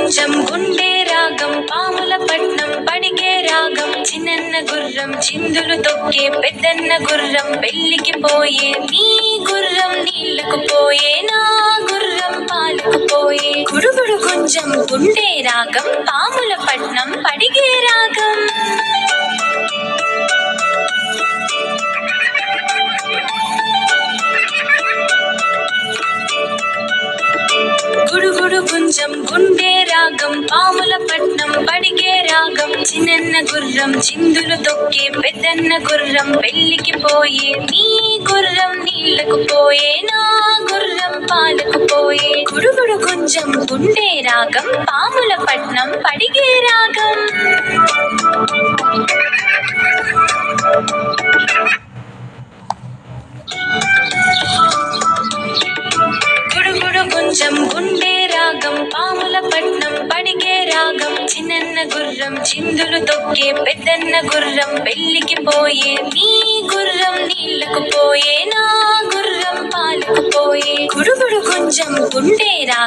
గుంజం గుండె రాగం పాముల పట్నం పడిగే రాగం చిన్నన్న గుర్రం చిందులు తొక్కే పెద్దన్న గుర్రం పెళ్లికి పోయే నీ గుర్రం నీళ్లకు పోయే నా గుర్రం పాలకు పోయే గుడుగుడు గుంజం గుండె రాగం పాముల పట్నం పడిగే రాగం గుడుగుడు గుంజం గుండె రాగం పాముల పట్నం పడిగే రాగం చిన్నన్న గుర్రం చిందులు తొక్కే పెద్దన్న గుర్రం పెళ్లికి పోయే నీ గుర్రం నీళ్లకు పోయే నా గుర్రం పాలకు పోయే గుడుగుడు గుంజం గుండె రాగం పాముల పట్నం పడిగే రాగం గుంజం గుండె రాగం పాముల పట్నం పడిగే రాగం చిన్నన్న గుర్రం చిందులు తొక్కే పెద్దన్న గుర్రం పెళ్లికి పోయే నీ గుర్రం నీళ్లకు పోయే నా గుర్రం పాలకు పోయే గుడుగుడు గుంజం గుండె రాగం